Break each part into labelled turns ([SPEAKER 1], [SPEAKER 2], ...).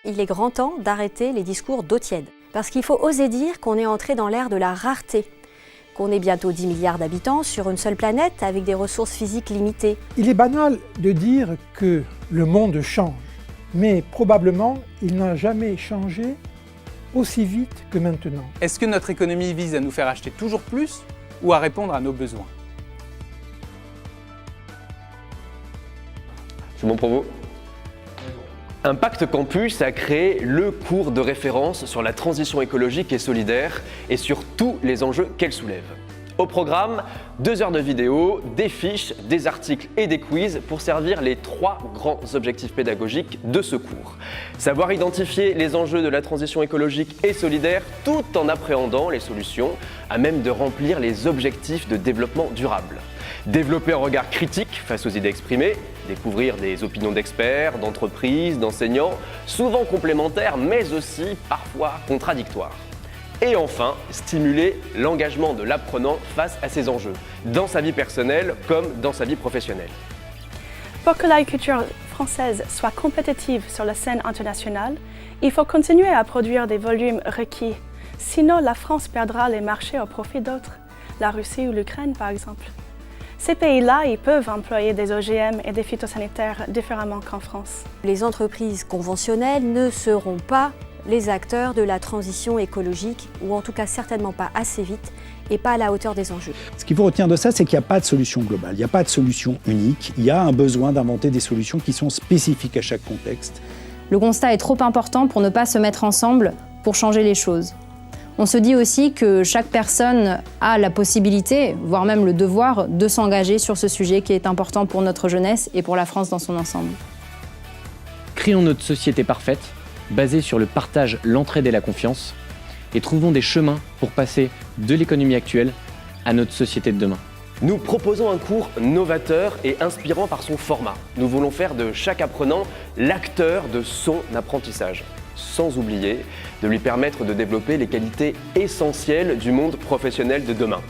[SPEAKER 1] Il est grand temps d'arrêter les discours d'eau tiède. Parce qu'il faut oser dire qu'on est entré dans l'ère de la rareté, qu'on est bientôt 10 milliards d'habitants sur une seule planète avec des ressources physiques limitées.
[SPEAKER 2] Il est banal de dire que le monde change, mais probablement il n'a jamais changé aussi vite que maintenant.
[SPEAKER 3] Est-ce que notre économie vise à nous faire acheter toujours plus ou à répondre à nos besoins?
[SPEAKER 4] C'est bon pour vous? Impact Campus a créé le cours de référence sur la transition écologique et solidaire et sur tous les enjeux qu'elle soulève. Au programme, 2 heures de vidéos, des fiches, des articles et des quiz pour servir les 3 grands objectifs pédagogiques de ce cours. Savoir identifier les enjeux de la transition écologique et solidaire tout en appréhendant les solutions à même de remplir les objectifs de développement durable. Développer un regard critique face aux idées exprimées, découvrir des opinions d'experts, d'entreprises, d'enseignants, souvent complémentaires mais aussi parfois contradictoires. Et enfin, stimuler l'engagement de l'apprenant face à ces enjeux, dans sa vie personnelle comme dans sa vie professionnelle.
[SPEAKER 5] Pour que la culture française soit compétitive sur la scène internationale, il faut continuer à produire des volumes requis. Sinon, la France perdra les marchés au profit d'autres, la Russie ou l'Ukraine par exemple. Ces pays-là, ils peuvent employer des OGM et des phytosanitaires différemment qu'en France.
[SPEAKER 1] Les entreprises conventionnelles ne seront pas les acteurs de la transition écologique, ou en tout cas certainement pas assez vite et pas à la hauteur des enjeux.
[SPEAKER 6] Ce qu'il faut retenir de ça, c'est qu'il n'y a pas de solution globale, il n'y a pas de solution unique, il y a un besoin d'inventer des solutions qui sont spécifiques à chaque contexte.
[SPEAKER 7] Le constat est trop important pour ne pas se mettre ensemble pour changer les choses. On se dit aussi que chaque personne a la possibilité, voire même le devoir, de s'engager sur ce sujet qui est important pour notre jeunesse et pour la France dans son ensemble.
[SPEAKER 8] Créons notre société parfaite, basée sur le partage, l'entraide et la confiance, et trouvons des chemins pour passer de l'économie actuelle à notre société de demain.
[SPEAKER 4] Nous proposons un cours novateur et inspirant par son format. Nous voulons faire de chaque apprenant l'acteur de son apprentissage, sans oublier de lui permettre de développer les qualités essentielles du monde professionnel de demain.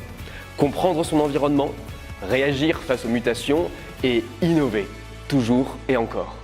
[SPEAKER 4] Comprendre son environnement, réagir face aux mutations et innover, toujours et encore.